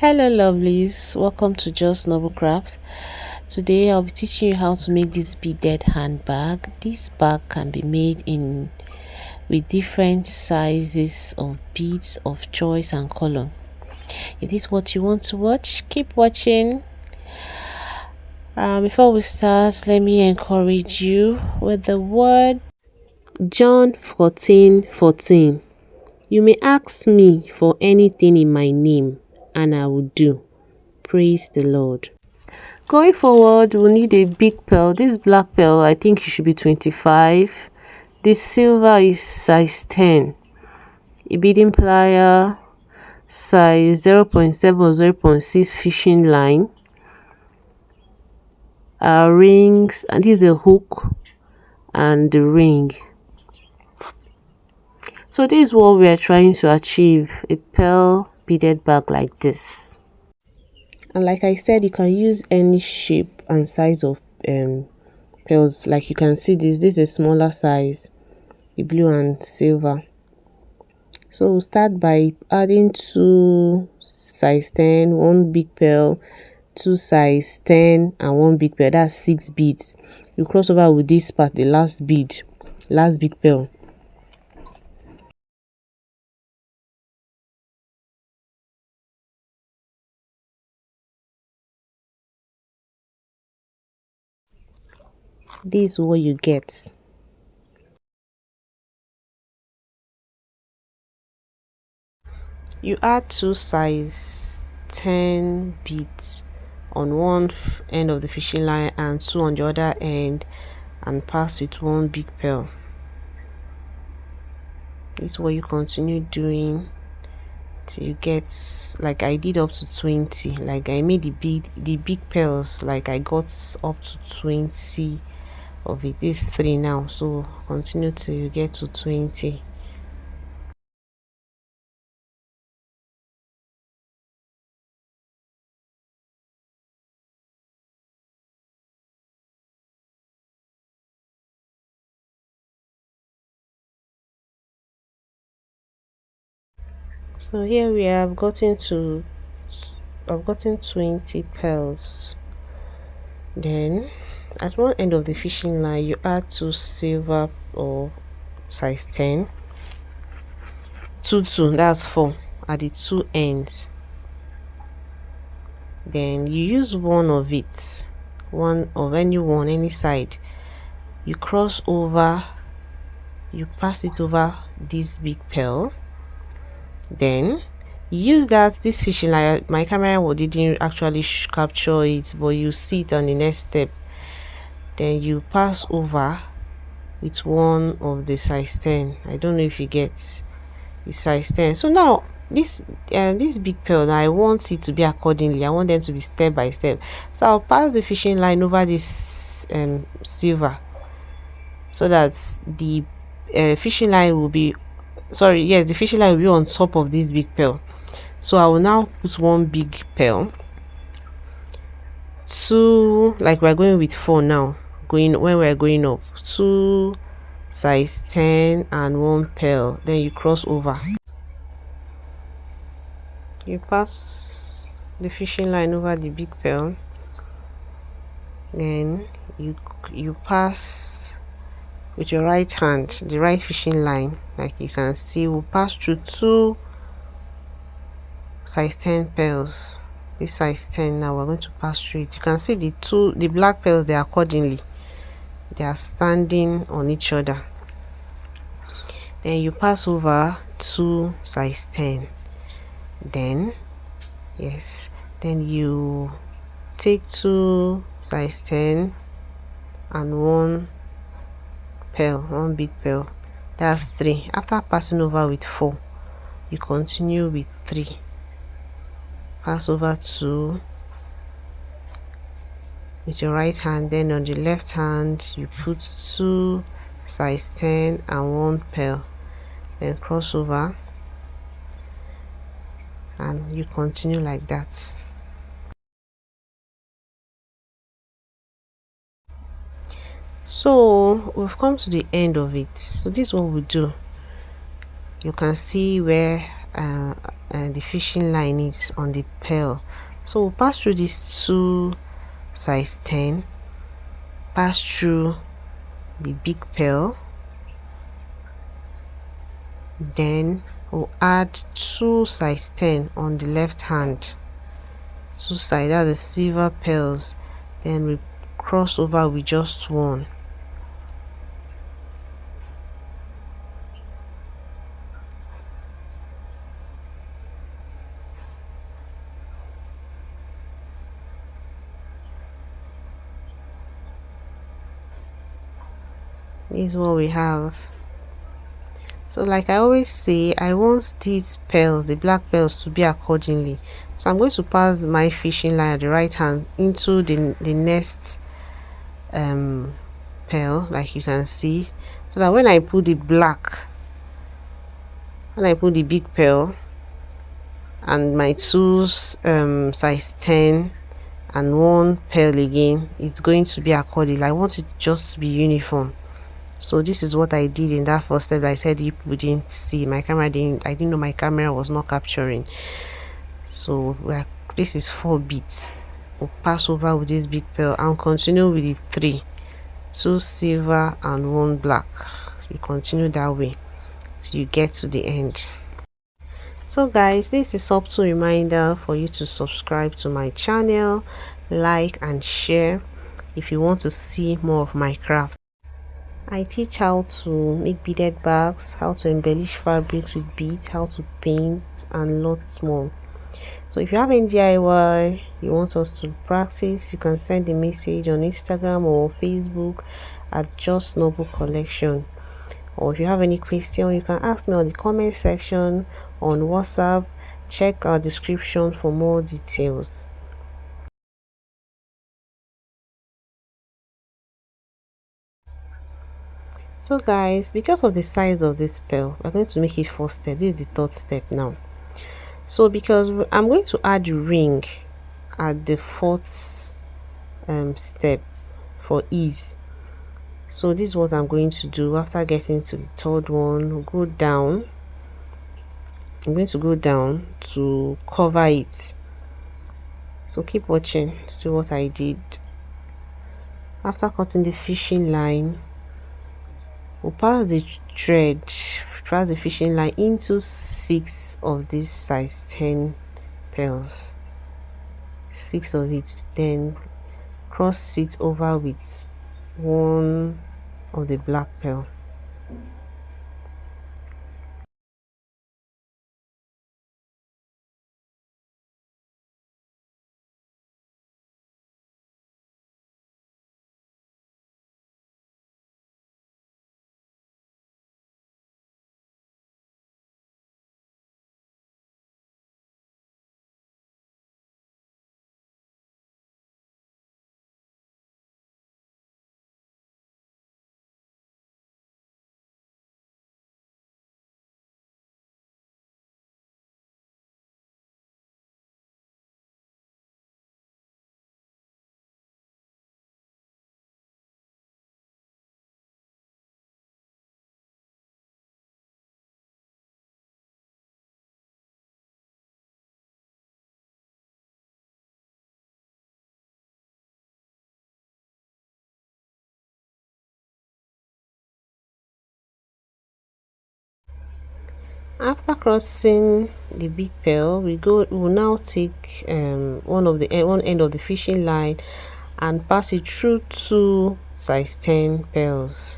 Hello lovelies, welcome to Just Noble Crafts. Today I'll be teaching you how to make this beaded handbag. This bag can be made in with different sizes of beads of choice and color. If this is what you want to watch, keep watching. Before we start, let me encourage you with the word John 14:14. You may ask me for anything in my name, and I will do. Praise the Lord. Going forward, we'll need a big pearl. This black pearl, I think it should be 25. This silver is size 10. A beading plier, size 0.7 or 0.6 fishing line. Our rings, and this is a hook and the ring. So this is what we are trying to achieve, a pearl beaded bag like this. And like I said, you can use any shape and size of pearls. Like you can see this is a smaller size, the blue and silver. So we'll start by adding two size 10, one big pearl, two size 10 and one big pearl. That's 6 beads. You cross over with this part, the last bead, last big pearl. This is what you get. You add two size 10 beads on one end of the fishing line and two on the other end, and pass with one big pearl. This is what you continue doing till you get, like I did, up to 20. Like I made the big pearls, like I got up to 20 of it. This 3 now, so continue till you get to 20. So here we have gotten to, I've gotten 20 pearls. Then at one end of the fishing line, you add two silver or size 10, 2 that's 4 at the two ends. Then you use one of it, one of any side. You cross over, you pass it over this big pearl. Then you use this fishing line. My camera didn't actually capture it, but you see it on the next step. Then you pass over with one of the size 10. I don't know if you get the size 10. So now this big pearl, now I want it to be accordingly. I want them to be step by step. So I'll pass the fishing line over this silver, so that the fishing line will be, the fishing line will be on top of this big pearl. So I will now put one big pearl, two, like we're going with 4 now, when we're going up, 2 size 10 and 1 pearl. Then you cross over, you pass the fishing line over the big pearl. Then you pass with your right hand the right fishing line. Like you can see, we'll pass through 2 size 10 pearls. This size 10, now we're going to pass through it. You can see the black pearls, they are accordingly, they are standing on each other. Then you pass over 2 size 10. Then then you take 2 size 10 and 1 pearl, 1 big pearl. That's 3. After passing over with 4, you continue with 3. Pass over 2 with your right hand. Then on the left hand, you put 2 size 10 and 1 pearl. Then cross over, and you continue like that. So we've come to the end of it. So this is what we do. You can see where and the fishing line is on the pearl. So we'll pass through these two size 10, pass through the big pearl, then we'll add two size 10 on the left hand, two side, that's the silver pearls, then we cross over with just one. This is what we have. So like I always say, I want these pearls, the black pearls, to be accordingly. So I'm going to pass my fishing line at the right hand into the next pearl, like you can see, so that when I put the big pearl and my two size 10 and one pearl again, it's going to be according. I want it just to be uniform. So this is what I did in that first step. I said you people didn't see my camera, I didn't know my camera was not capturing. So this is 4 beads. We'll pass over with this big pearl and continue with the 3, 2 silver and 1 black. You continue that way till you get to the end. So guys, this is a subtle reminder for you to subscribe to my channel, like and share if you want to see more of my craft. I teach how to make beaded bags, how to embellish fabrics with beads, how to paint, and lots more. So if you have any DIY you want us to practice, you can send a message on Instagram or Facebook at Just Noble Collection. Or if you have any question, you can ask me on the comment section on WhatsApp. Check our description for more details. So guys, because of the size of this pearl, we're going to make it 4 steps. This is the 3rd step now. So because I'm going to add a ring at the 4th step for ease. So this is what I'm going to do. After getting to the 3rd one, go down. I'm going to go down to cover it. So keep watching, see what I did. After cutting the fishing line, we'll pass the thread, pass the fishing line into 6 of these size 10 pearls, 6 of it, then cross it over with 1 of the black pearl. After crossing the big pearl, we will now take one end of the fishing line and pass it through 2 size 10 pearls,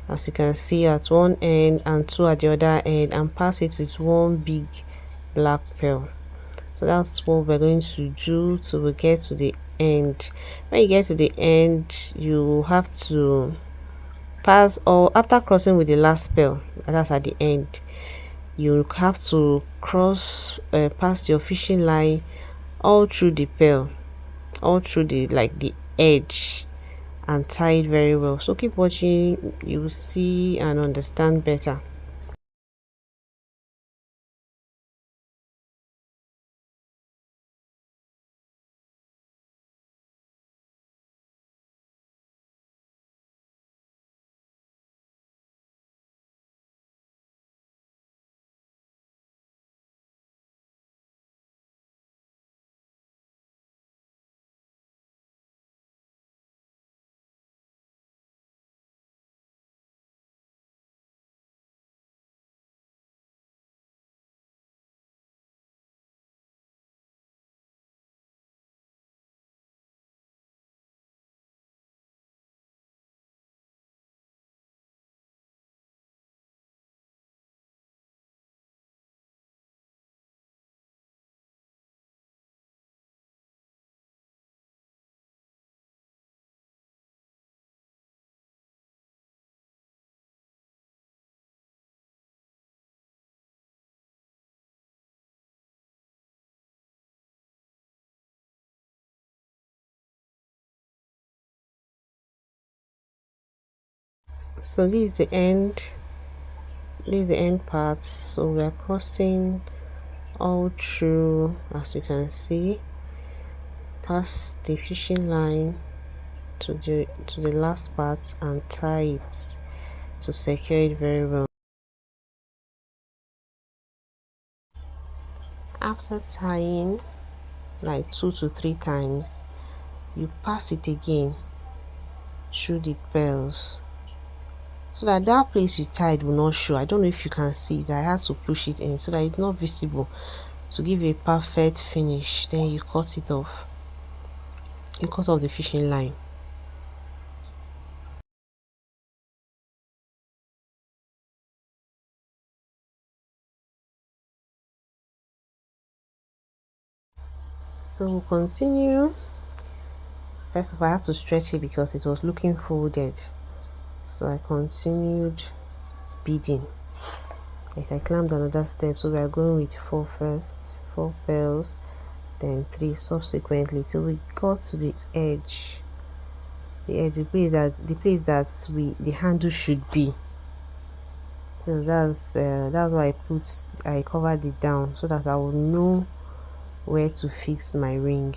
as you can see, at one end and 2 at the other end, and pass it with 1 big black pearl. So that's what we're going to do till we get to the end. When you get to the end, you have to pass, or after crossing with the last pearl, that's at the end, you have to cross past your fishing line all through the pearl, all through the edge, and tie it very well. So keep watching, you will see and understand better. So this is the end. This is the end part. So we are crossing all through, as you can see, past the fishing line to the last part and tie it to secure it very well. After tying like 2 to 3 times, you pass it again through the pearls so that that place you tied will not show. I don't know if you can see it. I had to push it in so that it's not visible to give a perfect finish. Then you cut it off. You cut off the fishing line. So we'll continue. First of all, I had to stretch it because it was looking folded. So I continued beading. Like I climbed another step. So we are going with 4 first, 4 pearls, then 3 subsequently till we got to the edge. The place that the handle should be. So that's why I covered it down so that I will know where to fix my ring.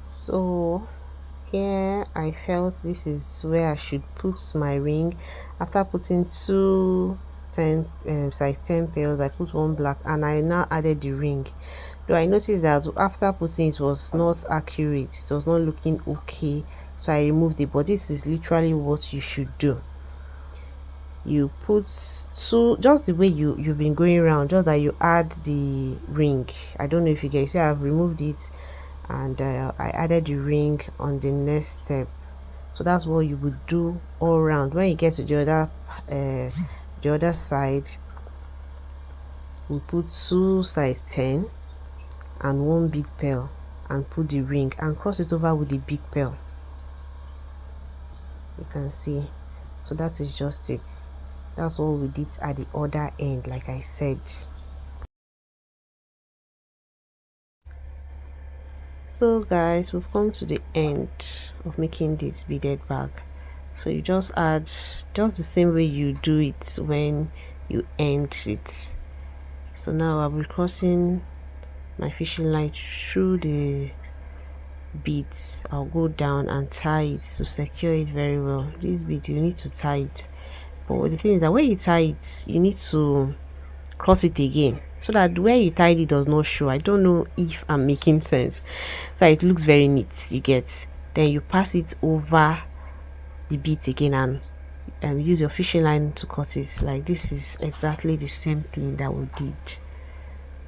So here I felt this is where I should put my ring. After putting two size 10 pearls, I put one black and I now added the ring. Though I noticed that after putting it was not accurate, it was not looking okay, so I removed it. But this is literally what you should do. You put two, just the way you've been going around, just that you add the ring. I don't know if you get it. So I've removed it and I added the ring on the next step. So that's what you would do all around. When you get to the other side, we put 2 size 10 and 1 big pearl and put the ring and cross it over with the big pearl. You can see. So that is just it. That's what we did at the other end, like I said. So guys, we've come to the end of making this beaded bag. So you just add just the same way you do it when you end it. So now I'll be crossing my fishing line through the beads. I'll go down and tie it to secure it very well. This bead you need to tie it, but the thing is that when you tie it, you need to cross it again so that where you tied it does not show. I don't know if I'm making sense. So it looks very neat, you get. Then you pass it over the beads again and use your fishing line to cut it. Like this is exactly the same thing that we did.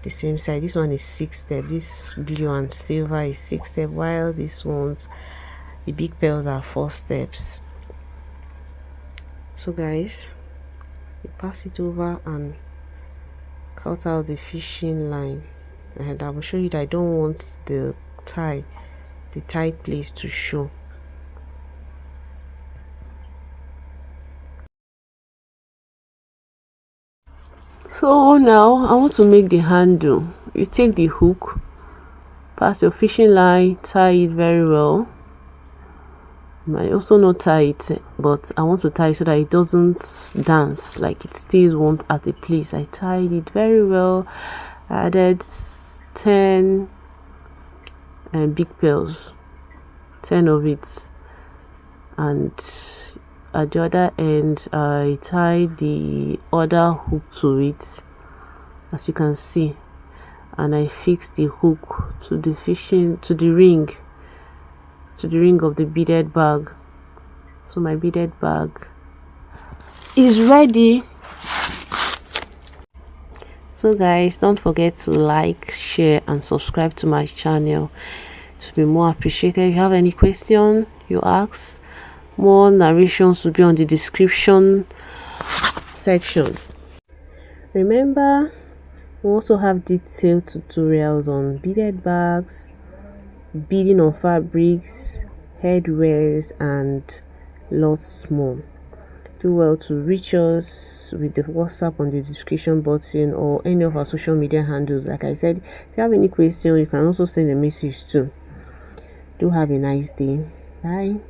The same side. This one is 6 step. This blue and silver is 6 step, while this ones, the big pearls, are 4 steps. So guys, you pass it over and cut out the fishing line, and I will show you that I don't want the tight place to show. So now I want to make the handle. You take the hook, pass your fishing line, tie it very well. You might also not tie it, but I want to tie it so that it doesn't dance, like it stays one at a place. I tied it very well. I added 10 big pearls, 10 of it, and at the other end I tied the other hook to it, as you can see, and I fixed the hook to the ring of the beaded bag. So my beaded bag is ready. So guys, don't forget to like, share and subscribe to my channel to be more appreciated. If you have any question you ask, more narrations will be on the description section. Remember, We also have detailed tutorials on beaded bags, beading on fabrics, headwears, and lots more. Do well to reach us with the WhatsApp on the description button or any of our social media handles. Like I said, if you have any question, you can also send a message too. Do have a nice day. Bye.